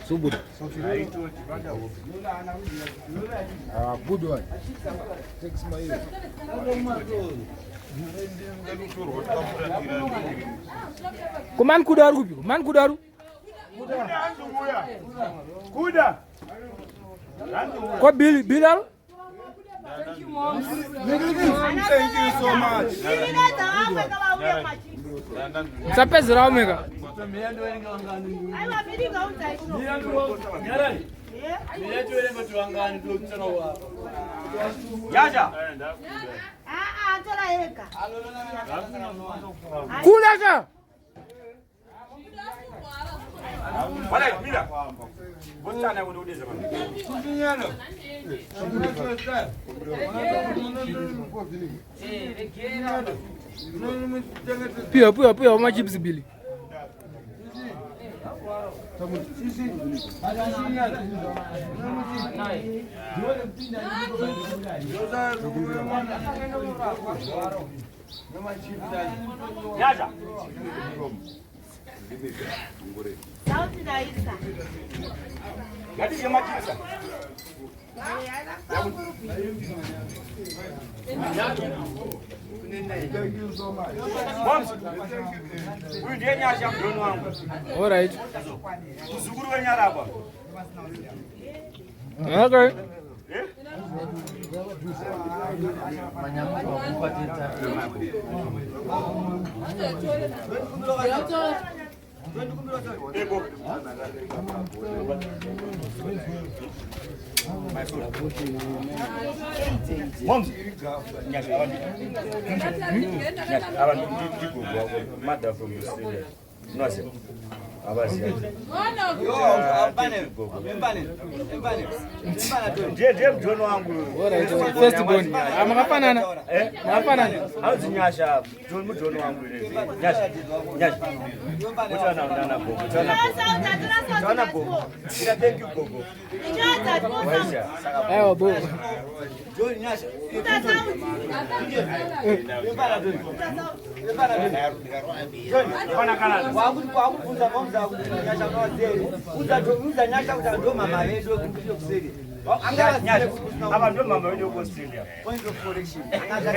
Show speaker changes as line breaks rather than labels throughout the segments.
Subuda. Good one. Takes my ear. Kuman kudaru. Man kudaru.
Kuda.
What Bilal?
Thank you, Mom. Thank you so much.
Sapezi ra omega.
Yaja.
Kulaka.
Wala mira. Botana ududeza bana. Kunyana.
Pia uma chips bili.
Yaja. Gati chama chisa. Thank you so much. Huyu ndiye nyasha mdono wangu.
All right.
Uzukuru wa nyara hapa.
Okay.
Mom, Mado from Australia. No, sir.
First born. Amakafanana. Amafanana.
How's Nyasha? John Mujono Angry. Nyasha. Thank you, Gogo.
Oh, boy.
John Nyasha.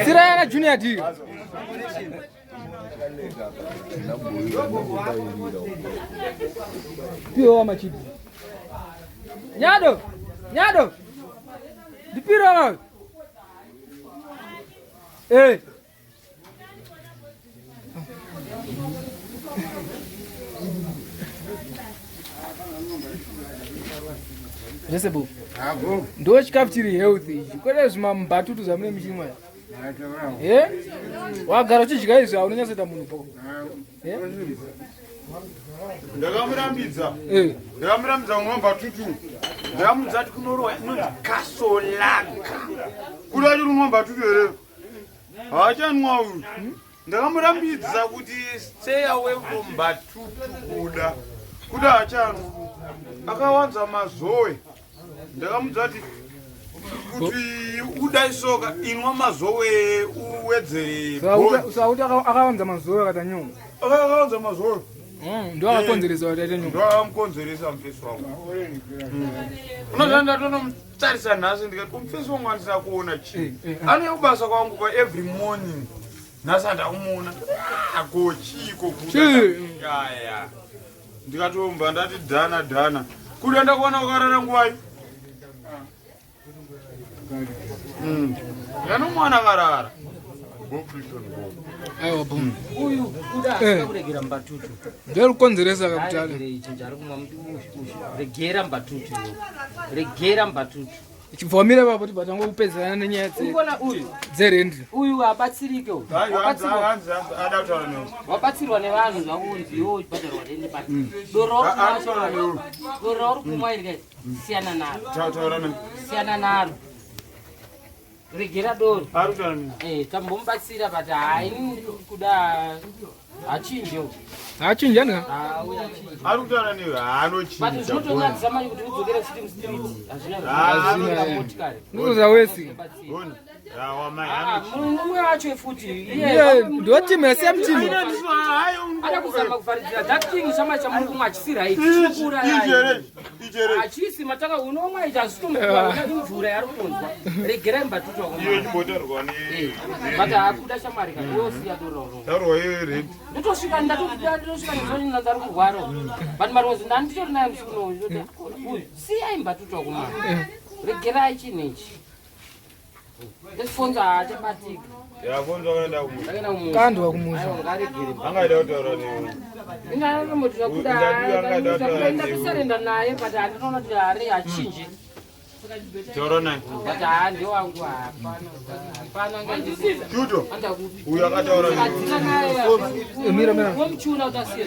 Sira junior D. Pio machibi. Nyado. Dipiro. Eh. Resebu. Ndo chikafu chiri healthy. Kwele zvima Mbatutu zamune mishimwa. Wagara uchidya izvi aunonyasoita munhu po.
Ndakamurambidza Mbatutu. Ndakamudza kuti kunorwa inonzi kasolaka. Kuda kuti unwa Mbatutu here. Haachanwa uyu. Ndakamurambidza kuti stay away from Mbatutu kuda. Kuda haachanwa. Akawanza mazowe. Ndakamudza kuti udai soka inwa mazowe uwedzere.
Sauti akawanza mazowe akatanyonga.
Akawanza mazowe.
Ndo akakonzeresa kuti aite nyonga.
Ndo akamukonzeresa mufesi wangu. Unozanda tonomutarisa nhasi ndikati mufesi wangu andisina kuona chii. Anouya kubasa kwangu kwa every morning. Nhasi handakumuona. Kochiko kuda. Yaya. Ndikatomba ndati dhana. Kuri ndakuona ukarara nguwai. Yanomwana karara.
Aiwa boom.
Uyu kuda akakuregera Mbatutu.
Ndero konzeresa kakutala.
Regera Mbatutu.
Chivomera baba kuti batango kupedzana nenyaya dze.
Umbona uyu.
Dzerendri.
Uyu abatsirike uyu.
Adautaura newe.
Wabatsirwa nevanhu zvakunzi iwo chibhadharwa rende pati. Doro uri kumwa iri siyana naro.
Tautaura newe.
Siyana naro. Regera doro.
Arutaura newe.
Tambomubatsira but hayi kuda achinje
achinja nga
ari kutaura newe haanochinja
but zvinotonyadzisa manje kuti udzokere city street hazvina motikari
nuza wesi
mumwe wacho futi
ndo timu yasiya mutimu
ada kuzama kuvharidzira that thing chama chamuri kumwe achisiraiti achisi mataka unomwe ichazvitomvura yari kunzwa regerai Mbatutu but akuda shamari kayosiya dororo ndotosvika ndari kurwara but marionzi ndanditori naye musiku siyai Mbatutu wakumama regerai chinechi esifonza haachabatika
kandwa kumusha
ndakusarenda naye but handinoona kuti hari achinje but handi wangu hapana
Shuto uyo akataura
ngomuchuna kuti asiye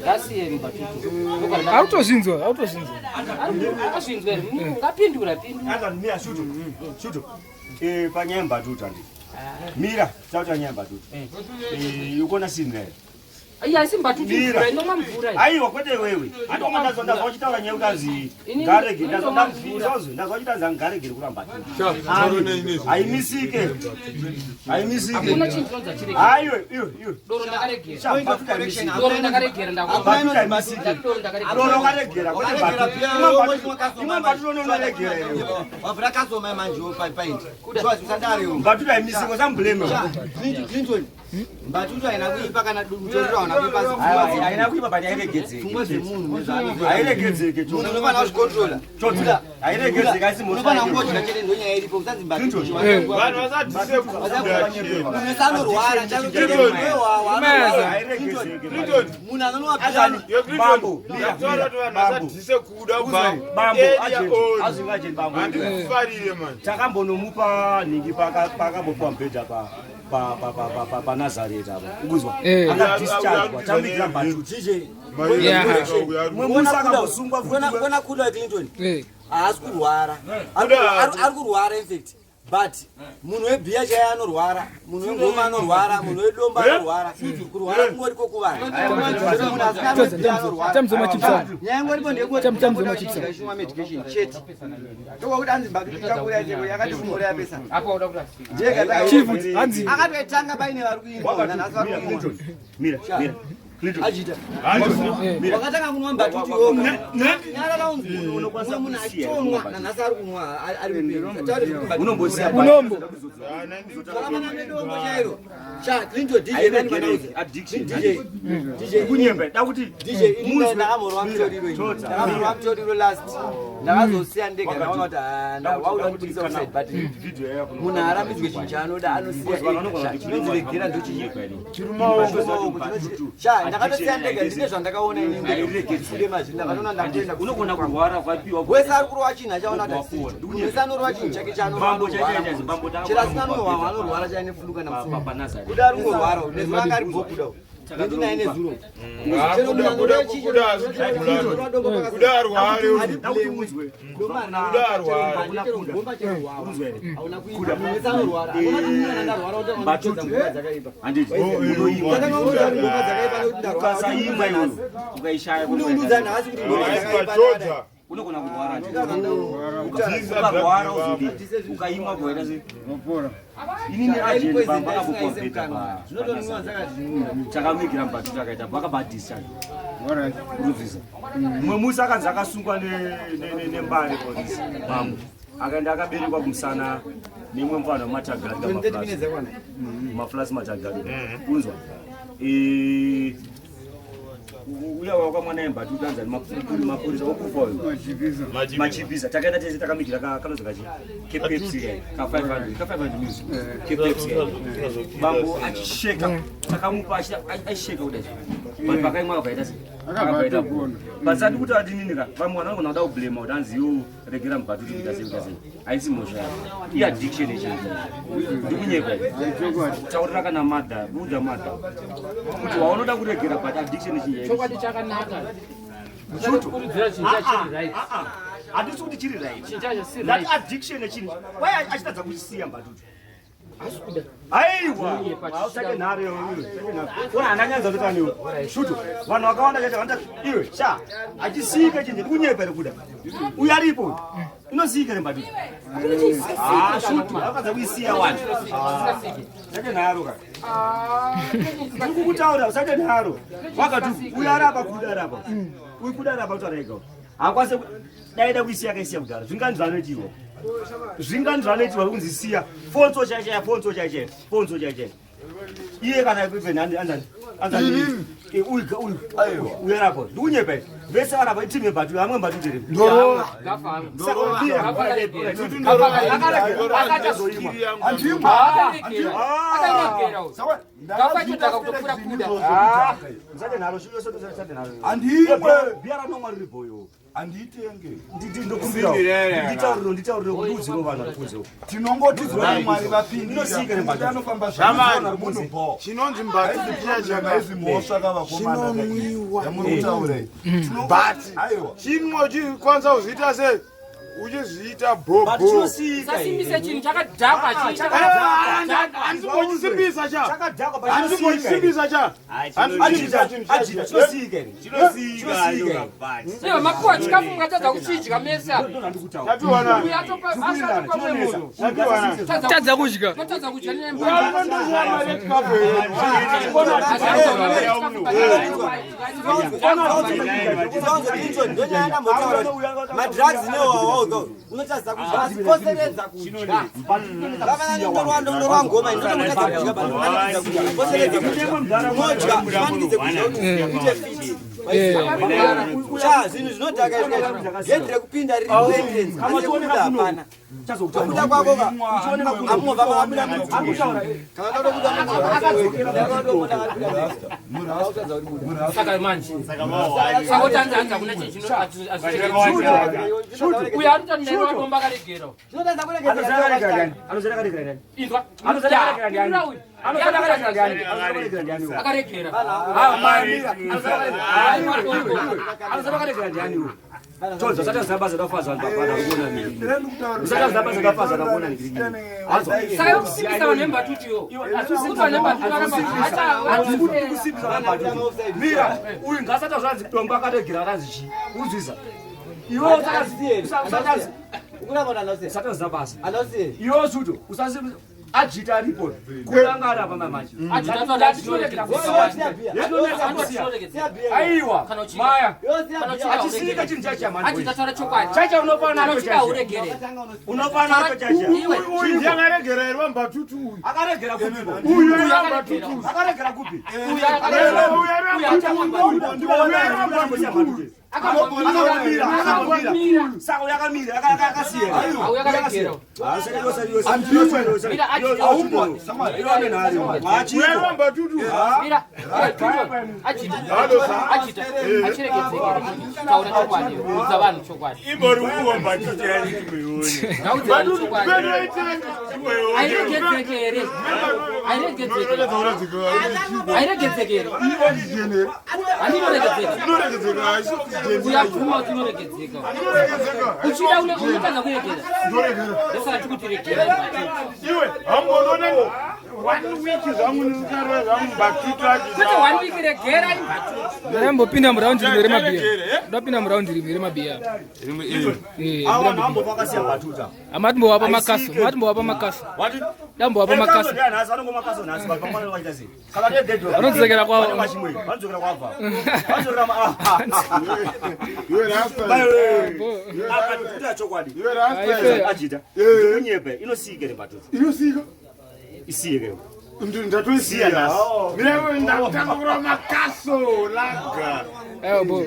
ngasiye Mbatutu
autozvinzwa
azvinzwa ngapindura
Shuto panyaya Mbatutu andi mira tauta nyaya Mbatutu ukona sina
asi Mbatutu mvura inoma mvura
aiwa kwete wewe ndazva uchitaura nyaya ukazi ngarege ndazva uchitaura ngaregere kura Mbatutu aimisike
akuna chinhu chinonza chirege
aiwe
doro ndakaregera
doro karegera Mbatutu aimisike sambleme
Mbatutu haina kuipa kana Mutoriro haina kuipa
haina kuipa bali airegedzeke
pfungwa dzemunhu nezvaanoita
airegedzeke
unofana kuzvikontrola
Chodza airegedzeke asi
unofana kungotyira chete ndonyaya iripo usanzi Mbatutu
vanhu vasadzise kuda
unesanorwara munhu anonoapirani
bambo
ndakutaura kuti vanhu vasadzise kuda kubva handikufarire mani
takambonomupa nhingi pakambopuwa mubhedha panazareta ukuzwa akadischargwa tamikira Mbatutu mwemusa akambosungwa
kuona Kuda Clinton haasi kurwara ari kurwara infact but munhu webhiya chaiye anorwara munhu wengoma anorwara munhu wedomba anorwara kurwara kungoriko kuvanhu nyangoripo ndekuishuma medication chete tokuti anzi Mbatutu takurayateko yakati kumore yapesa akatoitanga paine vari kuimba nanhasi vari kuimba Ajita wakatanga kunwa Mbatutu yoga nyara raunzi munhu achonwa nanhasi ari kunwa ari
unombosiya
unombo
kana nedongo chairo Clinton DJ mani manauzi DJ
kunyemba dakuti
DJ inda ndakamorwa Mutoriro last ndakazosiya ndega ndaona kuti ndawauda kubudisa offside but munhu arambidzwe chinhu chaanoda anosiya chinonziregera ndochinyika ndakatosiya ndega ndine zvandakaona inengefude mazvini ndakatona ndakuenda
unogona kurwara vapiwa
wese ari kurwa chinhu achaona wese anorwa chinhu chake chaanochero asina nohwahwa anorwara chaine fulu kana musi kuda ari kungorwara nezvanga ari bvokuda ndinaye nezuro
unogona kurwara ukarwara ukaimwa kuwaita inini agent bamba akapopeta takamigira Mbatutu akaita vakabadischarge uruzvisa mumwe musi akanzi akasungwa nembare polisi bambo akaenda akaberekwa kumusana nemwe mufana wematagari maflasi matagari unzwa uya wakamwana Mbatutu anza mapurisa okufa uyu machipisa takaenda tese takamigira kanonzi kachi kepepsi ka 500 music kepepsi bambo achisheka takamupa achisheka kudai but pakaimwa akaita se akaita pasati kuti adininika vamwe vanogona kuda kublema kuti anziwo regera Mbatutu kuita sei haisi mhosva i addiction echinhu ndikunyeka taurira kana madha buda madha kuti waunoda kuregera but addiction echinhu
chokwadi chakanaka
handisi kuti chiri right
chinhu chacho si
that
right
addiction echinhu wai achitadza kuchisiya Mbatutu aiwa ausake nhare ona ananyanza kutaniwo shuto vanhu vakawanda chacho vanda iwe sha achisika chinje ndikunyepere kuda uyu aripo inosika nembatutu shuto akadza kuisiya wanhu chache nharo ka ndikukutaura usake nharo wakati uyu arapa kuda arapa uyu kuda arapa utarega akwanise daida kuisiya kaisiya kudhara zvinganzvanoitiwa zvinganzvanoitirwa kunzisiya fonso chaichaya fonso chaichaya fonso chaichaya iye kana anzani uyarapa ndikunyepa vese vanapa itimu yembatutu hamwe mbatutu iri
anditenge
nditaurire kuti udziro vanhu varikuzewo
tinongoti Mwari vapindira
chinonzi mbatutu
chiachaaizi mhosva kavakomana yamurikutaura
chinwa chikwanisa kuzviita sei uchizviita bobo
sasimbise chinhu chakadhakwa
handimbochisimbisa cha
makuwa chikafu mungatadza kuchidya mese
tadza kudya
tadza kudya
madrugs newawawo unotadza kudya asiposeredza kudya ndorwangoma zvinhu zvinodhaka gendere kupinda riri hapana akuda kwako amovha
saka manje sakotanzanza kuna uyo aritonerwadomba akaregera akaregera
Chodza sata zabaza dafaza ndapana kuona mimi. Sata zabaza dafaza ndakuona nikirigi.
Sayo kusibiza vanhu vembatutuyo. Atusibiza vanhu vembatutu
kusibiza vembatutu. Mira, uyu ngasata zvanzi domba akaregera akazichi. Uzvisa. Iwo sata sata zabaza. Iwo Shuto usasibiza Ajita aripo kulangara pa mamaji
Ajita todachinorekera
aiwa maya
achisika
chinhu chacha mani
Ajita tora chokwadi
chacha unopana
nacho chacha uregere
unopana nacho chacha
uyu ndiye akaregera ere mbatutu uyu
akaregera kupi
uyu ere mbatutu
akaregera kupi
uyu akaregera
sako yakamira akasiya
akaregera Ajita achiregedzekere taura chokwadi udza vanhu chokwadi
ibori uwo mbatutu yaimeone
ngaudze vanhu chokwadi airegedzekere airegedzekere uyapfuma kuti unoregedzeka uchida unotadza kuregera ndosaka tikutiregera
iwe hambonone 1 week zvangu nkarwe zvangu mbatutu
kwete 1 week regera imbatutu
ndambopinda muraundi rimwe remabhiya ndapinda muraundi rimwe remabhiya
vakasiya mbatuta
amatimbowapa makaso matimbowapa makaso dambowapa makaso vanodzokera kwavo
Ajita unyepe inosikere mbatuta
inosika
isiyeke
ndatoisiya nasi mira ndakutanga kurova makaso laga
aiwa bo